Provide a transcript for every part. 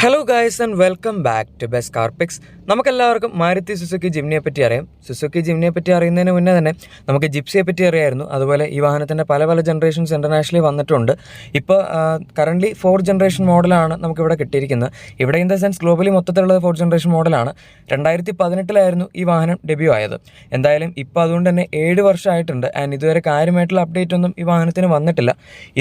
Hello guys and welcome back to best car pics. നമുക്കെല്ലാവർക്കും Maruti Suzuki ജിംനിയെ പറ്റി അറിയാം. Suzuki ജിംനിയെ പറ്റി അറിയുന്നതിന് മുന്നേ തന്നെ നമുക്ക് ജിപ്സിയെ പറ്റി അറിയായിരുന്നു. അതുപോലെ ഈ വാഹനത്തിൻ്റെ പല പല ജനറേഷൻസ് ഇൻ്റർനാഷണലി വന്നിട്ടുണ്ട്. ഇപ്പോൾ കറൻ്റ്ലി 4th ജനറേഷൻ മോഡലാണ് നമുക്കിവിടെ കിട്ടിയിരിക്കുന്നത്. ഇവിടെ ഇൻ ദ സെൻസ് ഗ്ലോബലി മൊത്തത്തിലുള്ളത് 4th ജനറേഷൻ മോഡലാണ്. 2018 ഈ വാഹനം ഡെബ്യൂ ആയത്. എന്തായാലും ഇപ്പോൾ അതുകൊണ്ട് തന്നെ 7 വർഷമായിട്ടുണ്ട്. ആൻഡ് ഇതുവരെ കാര്യമായിട്ടുള്ള അപ്ഡേറ്റ് ഒന്നും ഈ വാഹനത്തിന് വന്നിട്ടില്ല.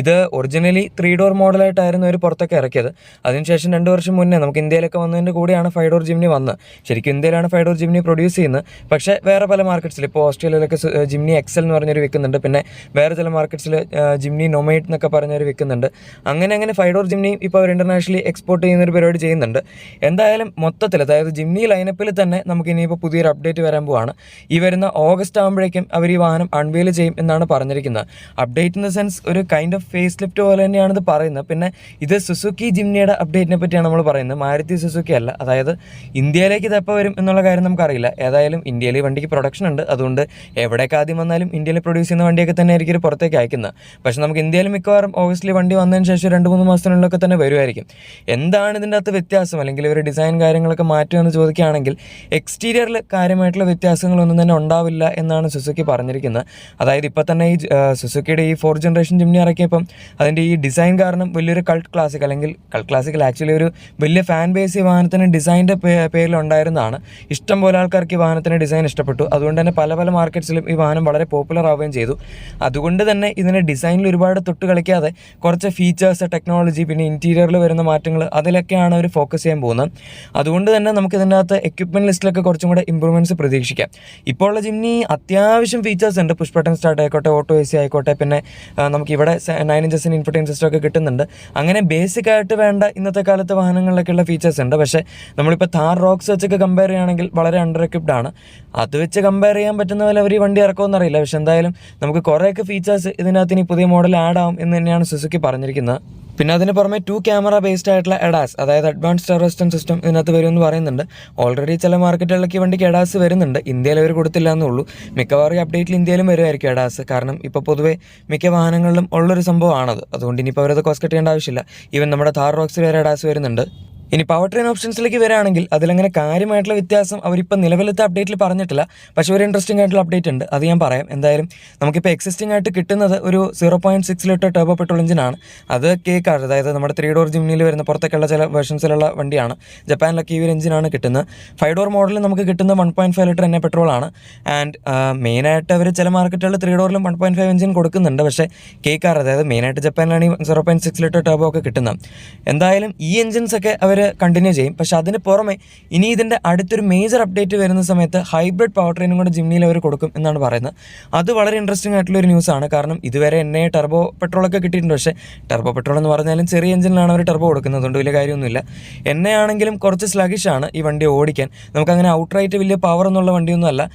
ഇത് ഒറിജിനലി 3 ഡോർ മോഡലായിട്ടായിരുന്നു അവർ പുറത്തൊക്കെ ഇറക്കിയത്. അതിനുശേഷം 2 വർഷം മുന്നേ നമുക്ക് ഇന്ത്യയിലൊക്കെ വന്നതിൻ്റെ കൂടെയാണ് 5 ഡോർ ജിംനി വന്നത്. ശരിക്കും ഇന്ത്യയിലാണ് 5 ഡോർ ജിംനി പ്രൊഡ്യൂസ് ചെയ്യുന്നത്. പക്ഷേ വേറെ പല മാർക്കറ്റ്സിൽ ഇപ്പോൾ ഓസ്ട്രേലിയയിലൊക്കെ ജിംനി എക്സൽ എന്ന് പറഞ്ഞൊരു വിൽക്കുന്നുണ്ട്. പിന്നെ വേറെ ചില മാർക്കറ്റ്സിൽ ജിംനി നൊമൈറ്റ് എന്നൊക്കെ പറഞ്ഞൊരു വിൽക്കുന്നുണ്ട്. അങ്ങനെ 5 ഡോർ ജിംനി ഇപ്പോൾ അവർ ഇൻ്റർനാഷണലി എക്സ്പോർട്ട് ചെയ്യുന്നൊരു പരിപാടി ചെയ്യുന്നുണ്ട്. എന്തായാലും മൊത്തത്തിൽ അതായത് ജിംനി ലൈനപ്പിൽ തന്നെ നമുക്ക് ഇനിയിപ്പോൾ പുതിയൊരു അപ്ഡേറ്റ് വരാൻ പോവാണ്. ഈ വരുന്ന ഓഗസ്റ്റ് ആകുമ്പോഴേക്കും അവർ ഈ വാഹനം അൺവെയിൽ ചെയ്യും എന്നാണ് പറഞ്ഞിരിക്കുന്നത്. അപ്ഡേറ്റ് ഇൻ ദ സെൻസ് ഒരു കൈൻഡ് ഓഫ് ഫേസ് ലിഫ്റ്റ് പോലെ തന്നെയാണിത് പറയുന്നത്. പിന്നെ ഇത് സുസുക്കി ജിംനിയുടെ അപ്ഡേറ്റിനെ പറ്റിയാണ് നമ്മൾ പറയുന്നത്, മാരുതി സുസുക്കി അല്ല. അതായത് ഇന്ത്യയിലേക്ക് ഇത് എപ്പോൾ വരും എന്നുള്ള കാര്യം നമുക്കറിയില്ല. ഏതായാലും ഇന്ത്യയിൽ ഈ വണ്ടിക്ക് പ്രൊഡക്ഷൻ ഉണ്ട്. അതുകൊണ്ട് എവിടേക്ക് ആദ്യം വന്നാലും ഇന്ത്യയിൽ പ്രൊഡ്യൂസ് ചെയ്യുന്ന വണ്ടിയൊക്കെ തന്നെ ആയിരിക്കും ഇത് പുറത്തേക്ക് അയക്കുന്നത്. പക്ഷേ നമുക്ക് ഇന്ത്യയിൽ മിക്കവാറും ഓഗസ്റ്റിൽ വണ്ടി വന്നതിന് ശേഷം 2-3 മാസത്തിനുള്ളിലൊക്കെ തന്നെ വരുമായിരിക്കും. എന്താണ് ഇതിൻ്റെ അകത്ത് വ്യത്യാസം, അല്ലെങ്കിൽ ഒരു ഡിസൈൻ കാര്യങ്ങളൊക്കെ മാറ്റുമെന്ന് ചോദിക്കുകയാണെങ്കിൽ എക്സ്റ്റീരിയറിൽ കാര്യമായിട്ടുള്ള വ്യത്യാസങ്ങളൊന്നും തന്നെ ഉണ്ടാവില്ല എന്നാണ് സുസുക്കി പറഞ്ഞിരിക്കുന്നത്. അതായത് ഇപ്പോൾ തന്നെ ഈ സുസുക്കിയുടെ ഈ 4th ജനറേഷൻ ജിംനി ഇറക്കിയപ്പം അതിൻ്റെ ഈ ഡിസൈൻ കാരണം വലിയൊരു കൾട്ട് ക്ലാസിക്, അല്ലെങ്കിൽ കൾട്ട് ക്ലാസിക്കൽ ആക്ച്വലി ഒരു വലിയ ഫാൻ ബേസ് ഈ വാഹനത്തിന് ഡിസൈൻ്റെ പേരിൽ ഉണ്ടായിരുന്നതാണ്. ഇഷ്ടംപോലെ ആൾക്കാർക്ക് ഈ വാഹനത്തിൻ്റെ ഡിസൈൻ ഇഷ്ടപ്പെട്ടു. അതുകൊണ്ട് തന്നെ പല പല മാർക്കറ്റ്സിലും ഈ വാഹനം വളരെ പോപ്പുലർ ആവുകയും ചെയ്തു. അതുകൊണ്ട് തന്നെ ഇതിൻ്റെ ഡിസൈനിൽ ഒരുപാട് തൊട്ട് കളിക്കാതെ കുറച്ച് ഫീച്ചേഴ്സ്, ടെക്നോളജി, പിന്നെ ഇൻറ്റീരിയറിൽ വരുന്ന മാറ്റങ്ങൾ, അതിലൊക്കെയാണ് അവർ ഫോക്കസ് ചെയ്യാൻ പോകുന്നത്. അതുകൊണ്ട് തന്നെ നമുക്ക് ഇതിൻ്റെ അകത്ത് എക്യുപ്മെൻറ്റ് ലിസ്റ്റിലൊക്കെ കുറച്ചും കൂടെ ഇമ്പ്രൂവ്മെൻറ്റ്സ് പ്രതീക്ഷിക്കാം. ഇപ്പോൾ ഉള്ള ജിംനി അത്യാവശ്യം ഫീച്ചേഴ്സ് ഉണ്ട്. പുഷ് ബട്ടൺ സ്റ്റാർട്ട് ആയിക്കോട്ടെ, ഓട്ടോ AC ആയിക്കോട്ടെ, പിന്നെ നമുക്കിവിടെ 9 ഇഞ്ചസിന് ഇൻഫർടൈൻമെൻറ്റ് സിസ്റ്റം ഒക്കെ കിട്ടുന്നുണ്ട്. അങ്ങനെ ബേസിക് ആയിട്ട് വേണ്ട ഇന്നത്തെ കാലത്തെ വാഹനങ്ങളിലൊക്കെയുള്ള ഫീച്ചേഴ്സ് ഉണ്ട്. പക്ഷേ നമ്മളിപ്പോൾ താർ റോക്സ് വെച്ചൊക്കെ കമ്പയർ ചെയ്യുകയാണെങ്കിൽ വളരെ അണ്ടർ എക്വിപ്ഡ് ആണ്. അത് വെച്ച് കമ്പയർ ചെയ്യാൻ പറ്റുന്ന പോലെ അവർ ഈ വണ്ടി ഇറക്കുമെന്ന് അറിയില്ല. പക്ഷേ എന്തായാലും നമുക്ക് കുറേയൊക്കെ ഫീച്ചേഴ്സ് ഇതിനകത്ത് ഇനി പുതിയ മോഡൽ ആഡ് ആവും എന്ന് തന്നെയാണ് സുസുക്കി പറഞ്ഞിരിക്കുന്നത്. പിന്നെ അതിന് പുറമെ 2 ക്യാമറ ബേസ്ഡ് ആയിട്ടുള്ള എഡാസ്, അതായത് അഡ്വാൻസ്ഡ് എയർ റെസിസ്റ്റൻസ് സിസ്റ്റം ഇതിനകത്ത് വരുമെന്ന് പറയുന്നുണ്ട്. ഓൾറെഡി ചില മാർക്കറ്റുകളിലേക്ക് ഈ വണ്ടിക്ക് എഡാസ് വരുന്നുണ്ട്. ഇന്ത്യയിൽ അവർ കൊടുത്തില്ല എന്നുള്ളൂ. മിക്കവാറും അപ്ഡേറ്റിൽ ഇന്ത്യയിലും വരുമായിരിക്കും എഡാസ്. കാരണം ഇപ്പോൾ പൊതുവേ മിക്ക വാഹനങ്ങളിലും ഉള്ളൊരു സംഭവമാണത്. അതുകൊണ്ട് ഇനിയിപ്പോൾ അവരത് കോസ്റ്റ് കട്ട് ചെയ്യേണ്ട ആവശ്യമില്ല. ഈവൻ നമ്മുടെ താർ റോക്സിൽ വരെ എഡാസ് വരുന്നുണ്ട്. ഇനി പവർ ട്രെയിൻ ഓപ്ഷൻസിലേക്ക് വരികയാണെങ്കിൽ അതിലങ്ങനെ കാര്യമായിട്ടുള്ള വ്യത്യാസം അവരിപ്പോൾ നിലവിലത്തെ അപ്ഡേറ്റിൽ പറഞ്ഞിട്ടില്ല. പക്ഷേ ഒരു ഇൻട്രസ്റ്റിംഗ് ആയിട്ടുള്ള അപ്ഡേറ്റ് ഉണ്ട്, അത് ഞാൻ പറയാം. എന്തായാലും നമുക്കിപ്പോൾ എക്സിസ്റ്റിംഗ് ആയിട്ട് കിട്ടുന്നത് ഒരു 0.6 ലിറ്റർ ടർബോ പെട്രോൾ എഞ്ചിനാണ്. അത് കേക്കാർ, അതായത് നമ്മുടെ 3 ഡോർ ജിംനിയിൽ വരുന്ന പുറത്തേക്കുള്ള ചില വേർഷൻസിലുള്ള വണ്ടിയാണ്. ജപ്പാനിലൊക്കെ ഈ ഒരു എഞ്ചിനാണ് കിട്ടുന്നത്. 5 ഡോർ മോഡലിൽ നമുക്ക് കിട്ടുന്നത് 1.5 ലിറ്റർ എന്നെ പെട്രോളാണ്. ആൻഡ് മെയിനായിട്ട് അവർ ചില മാർക്കറ്റുകളിൽ 3 ഡോറിലും 1.5 എഞ്ചിൻ കൊടുക്കുന്നുണ്ട്. പക്ഷേ കേക്കാർ, അതായത് മെയിനായിട്ട് ജപ്പാനിലാണ് ഈ 0.6 ലിറ്റർ ടർബോ ഒക്കെ കിട്ടുന്നത്. എന്തായാലും ഈ എഞ്ചിൻസ് ഒക്കെ അവർ കണ്ടിന്യൂ ചെയ്യും. പക്ഷെ അതിന് പുറമെ ഇനി ഇതിൻ്റെ അടുത്തൊരു മേജർ അപ്ഡേറ്റ് വരുന്ന സമയത്ത് ഹൈബ്രിഡ് പവർ ട്രെയിനും കൂടെ ജിംനിയിൽ അവർ കൊടുക്കും എന്നാണ് പറയുന്നത്. അത് വളരെ ഇൻട്രസ്റ്റിംഗ് ആയിട്ടുള്ളൊരു ന്യൂസാണ്. കാരണം ഇതുവരെ എന്നെ ടർബോ പെട്രോളൊക്കെ കിട്ടിയിട്ടുണ്ട്. പക്ഷേ ടർബോ പെട്രോൾ എന്ന് പറഞ്ഞാലും ചെറിയ എഞ്ചിനിലാണ് അവർ ടർബോ കൊടുക്കുന്നത്. അതുകൊണ്ട് വലിയ കാര്യമൊന്നുമില്ല. എന്നെയാണെങ്കിലും കുറച്ച് സ്ലഗിഷാണ് ഈ വണ്ടി ഓടിക്കാൻ. നമുക്കങ്ങനെ ഔട്ട്റൈറ്റ് വലിയ പവർ എന്നുള്ള വണ്ടിയൊന്നുമല്ല.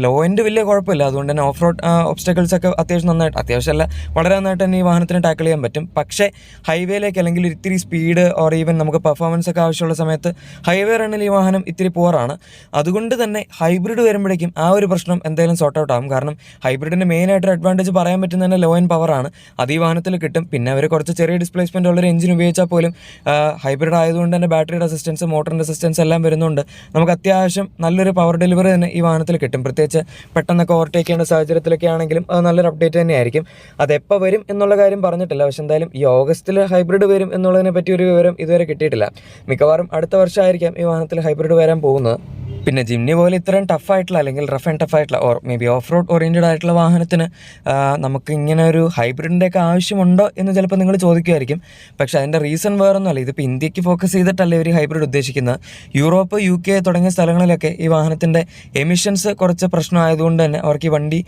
ലോ എൻഡ് വലിയ കുഴപ്പമില്ല. അതുകൊണ്ട് തന്നെ ഓഫ് റോഡ് ഒബ്സ്റ്റക്കിൾസ് ഒക്കെ അത്യാവശ്യമല്ല വളരെ നന്നായിട്ട് തന്നെ ഈ വാഹനത്തിന് ടാക്കിൾ ചെയ്യാൻ പറ്റും. പക്ഷേ ഹൈവേയിലേക്ക്, അല്ലെങ്കിൽ ഇത്തിരി സ്പീഡ് ഓർ ഈവൻ നമുക്ക് പെർഫോമൻസ് ഒക്കെ ആവശ്യമുള്ള സമയത്ത് ഹൈവേ റണ്ണിൽ ഈ വാഹനം ഇത്തിരി പോറാണ്. അതുകൊണ്ട് തന്നെ ഹൈബ്രിഡ് വരുമ്പോഴേക്കും ആ ഒരു പ്രശ്നം എന്തായാലും സോർട്ട് ഔട്ട് ആകും. കാരണം ഹൈബ്രിഡിൻ്റെ മെയിനായിട്ടൊരു അഡ്വാൻറ്റേജ് പറയാൻ പറ്റുന്ന തന്നെ ലോ ആൻഡ് പവറാണ്. അത് ഈ വാഹനത്തിൽ കിട്ടും. പിന്നെ അവർ കുറച്ച് ചെറിയ ഡിസ്പ്ലേസ്മെൻ്റ് ഉള്ളൊരു എഞ്ചിൻ ഉപയോഗിച്ചാൽ പോലും ഹൈബ്രിഡ് ആയതുകൊണ്ട് തന്നെ ബാറ്ററിയുടെ അസിസ്റ്റൻസ്, മോട്ടറിൻ്റെ അസിസ്റ്റൻസ് എല്ലാം വരുന്നുണ്ട്. നമുക്ക് അത്യാവശ്യം നല്ലൊരു പവർ ഡെലിവറി തന്നെ ഈ വാഹനത്തിൽ കിട്ടും. പ്രത്യേകിച്ച് പെട്ടെന്നൊക്കെ ഓവർടേക്ക് ചെയ്യേണ്ട സാഹചര്യത്തിലൊക്കെ ആണെങ്കിലും അത് നല്ലൊരു അപ്ഡേറ്റ് തന്നെയായിരിക്കും. അതെപ്പോൾ വരും എന്നുള്ള കാര്യം പറഞ്ഞിട്ടില്ല. പക്ഷെ എന്തായാലും ഈ ഓഗസ്റ്റിൽ ഹൈബ്രിഡ് വരും എന്നുള്ളതിനെ പറ്റി ഒരു വിവരം ഇതുവരെ കിട്ടിയിട്ടില്ല. മിക്കവാറും അടുത്ത വർഷമായിരിക്കാം ഈ വാഹനത്തിൽ ഹൈബ്രിഡ് വരാൻ പോകുന്നത്. പിന്നെ ജിംനി പോലെ ഇത്രയും ടഫായിട്ടുള്ള, അല്ലെങ്കിൽ റഫ് ആൻഡ് ടഫായിട്ടുള്ള or may be off road oriented ആയിട്ടുള്ള വാഹനത്തിന് നമുക്ക് ഇങ്ങനെ ഒരു ഹൈബ്രിഡിൻ്റെയൊക്കെ ആവശ്യമുണ്ടോ എന്ന് ചിലപ്പോൾ നിങ്ങൾ ചോദിക്കുമായിരിക്കും. പക്ഷേ അതിൻ്റെ റീസൺ വേറൊന്നുമല്ല. ഇതിപ്പോൾ ഇന്ത്യക്ക് ഫോക്കസ് ചെയ്തിട്ടല്ല ഇവർ ഹൈബ്രിഡ് ഉദ്ദേശിക്കുന്നത്. യൂറോപ്പ്, UK തുടങ്ങിയ സ്ഥലങ്ങളിലൊക്കെ ഈ വാഹനത്തിൻ്റെ എമിഷൻസ് കുറച്ച് പ്രശ്നമായതുകൊണ്ട് തന്നെ അവർക്ക് ഈ വണ്ടി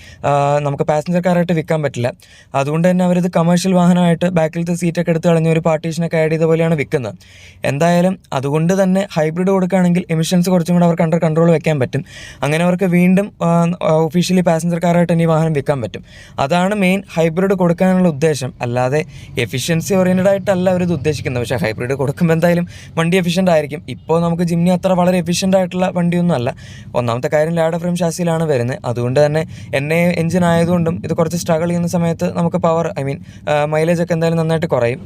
നമുക്ക് പാസഞ്ചർ കാറായിട്ട് വിൽക്കാൻ പറ്റില്ല. അതുകൊണ്ട് തന്നെ അവരിത് കമേഴ്ഷ്യൽ വാഹനമായിട്ട് ബാക്കിലത്തെ സീറ്റൊക്കെ എടുത്ത് കളഞ്ഞ് ഒരു പാർട്ടീഷനൊക്കെ ആഡ് ചെയ്ത പോലെയാണ് വിൽക്കുന്നത്. എന്തായാലും അതുകൊണ്ട് തന്നെ ഹൈബ്രിഡ് കൊടുക്കുകയാണെങ്കിൽ എമിഷൻസ് കുറച്ചും കൂടെ അവർക്ക് അണ്ടർ കൺട്രോൾ വെക്കാൻ പറ്റും. അങ്ങനെ അവർക്ക് വീണ്ടും ഒഫീഷ്യലി പാസഞ്ചർ കാറായിട്ട് തന്നെ ഈ വാഹനം വിൽക്കാൻ പറ്റും. അതാണ് മെയിൻ ഹൈബ്രിഡ് കൊടുക്കാനുള്ള ഉദ്ദേശം. അല്ലാതെ എഫിഷ്യൻസി ഓറിയൻറ്റഡ് ആയിട്ടല്ല അവരിത് ഉദ്ദേശിക്കുന്നത്. പക്ഷേ ഹൈബ്രിഡ് കൊടുക്കുമ്പോൾ എന്തായാലും വണ്ടി എഫിഷ്യൻ്റ് ആയിരിക്കും. ഇപ്പോൾ നമുക്ക് ജിംനി അത്ര വളരെ എഫിഷ്യൻ്റ് ആയിട്ടുള്ള വണ്ടിയൊന്നും അല്ല. ഒന്നാമത്തെ കാര്യം ലാഡർ ഫ്രെയിം ഷാസിയിലാണ് വരുന്നത്. അതുകൊണ്ട് തന്നെ എഞ്ചിൻ ആയതുകൊണ്ടും ഇത് കുറച്ച് സ്ട്രഗിൾ ചെയ്യുന്ന സമയത്ത് നമുക്ക് പവർ, മൈലേജ് ഒക്കെ എന്തായാലും നന്നായിട്ട് കുറയും.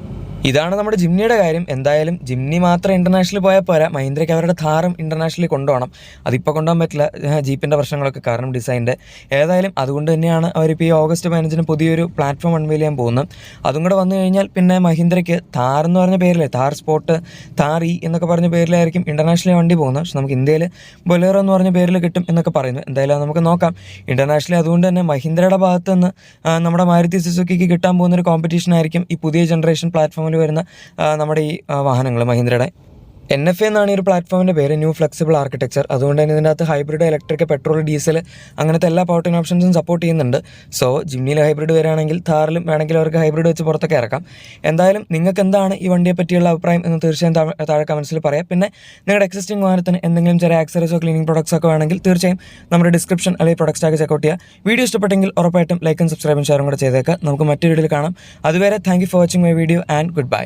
ഇതാണ് നമ്മുടെ ജിംനിയുടെ കാര്യം. എന്തായാലും ജിംനി മാത്രം ഇൻ്റർനാഷണൽ പോയാൽ പോരാ, മഹീന്ദ്രയ്ക്ക് അവരുടെ ഥാറും ഇൻ്റർനാഷണലി കൊണ്ടുപോകണം. അതിപ്പോൾ കൊണ്ടുപോകാൻ പറ്റില്ല, ജീപ്പിൻ്റെ പ്രശ്നങ്ങളൊക്കെ കാരണം ഡിസൈൻ്റെ. ഏതായാലും അതുകൊണ്ട് തന്നെയാണ് അവരിപ്പോൾ ഈ ഓഗസ്റ്റ് 15 പുതിയൊരു പ്ലാറ്റ്ഫോം അൺവെയിൽ ചെയ്യാൻ പോകുന്നത്. അതും കൂടെ വന്നു കഴിഞ്ഞാൽ പിന്നെ മഹീന്ദ്രയ്ക്ക് താർ എന്ന് പറഞ്ഞ പേരിലെ താർ സ്പോർട്ട്, താർ ഇ എന്നൊക്കെ പറഞ്ഞ പേരിലായിരിക്കും ഇൻ്റർനാഷണലി വണ്ടി പോകുന്നത്. പക്ഷെ നമുക്ക് ഇന്ത്യയിൽ ബൊലേറോ എന്ന് പറഞ്ഞ പേരിൽ കിട്ടും എന്നൊക്കെ പറയുന്നു. എന്തായാലും നമുക്ക് നോക്കാം ഇൻ്റർനാഷണലി. അതുകൊണ്ട് തന്നെ മഹീന്ദ്രയുടെ ഭാഗത്ത് നിന്ന് നമ്മുടെ മാരുതി സുസുക്കിക്ക് കിട്ടാൻ പോകുന്നൊരു കോമ്പറ്റീഷൻ ആയിരിക്കും ഈ പുതിയ ജനറേഷൻ പ്ലാറ്റ്ഫോമിൽ വരുന്ന നമ്മുടെ ഈ വാഹനങ്ങൾ മഹീന്ദ്രയുടെ. NFA എന്നാണ് ഈ ഒരു പ്ലാറ്റ്ഫോമിൻ്റെ പേര്, ന്യൂ ഫ്ലെക്സിബിൾ ആർക്കിടെക്ചർ. അതുകൊണ്ട് തന്നെ ഇതിൻ്റെ അകത്ത് ഹൈബ്രിഡ്, ഇലക്ട്രിക്, പെട്രോൾ, ഡീസൽ അങ്ങനത്തെ എല്ലാ പവർ ട്രെയിൻ ഓപ്ഷൻസും സപ്പോർട്ട് ചെയ്യുന്നുണ്ട്. സോ ജിംനിയിൽ ഹൈബ്രിഡ് വരികയാണെങ്കിൽ താറിലും വേണമെങ്കിൽ അവർക്ക് ഹൈബ്രിഡ് വെച്ച് പുറത്തൊക്കെ ഇറക്കാം. എന്തായാലും നിങ്ങൾക്ക് എന്താണ് ഈ വണ്ടിയെ പറ്റിയുള്ള അഭിപ്രായം എന്ന് തീർച്ചയായും താഴെ കമൻസിൽ പറയാം. പിന്നെ നിങ്ങളുടെ എക്സിസ്റ്റിംഗ് വാഹനത്തിന് എന്തെങ്കിലും ചെറിയ ആക്സറീസോ ക്ലീനിങ് പ്രൊഡക്ട്സ് ഒക്കെ വേണമെങ്കിൽ തീർച്ചയായും നമ്മുടെ ഡിസ്ക്രിപ്ഷൻ അല്ലെങ്കിൽ പ്രൊഡക്ട്സ് ടാഗ് ചെക്കൗട്ട് ചെയ്യുക. വീഡിയോ ഇഷ്ടപ്പെട്ടെങ്കിൽ ഉറപ്പായിട്ടും ലൈക്കും സബ്സ്ക്രൈബും ഷെയറും കൂടെ ചെയ്തേക്കാം. നമുക്ക് മറ്റൊരു വീഡിയോയിൽ കാണാം. അതുവരെ thank you for watching my video and good bye.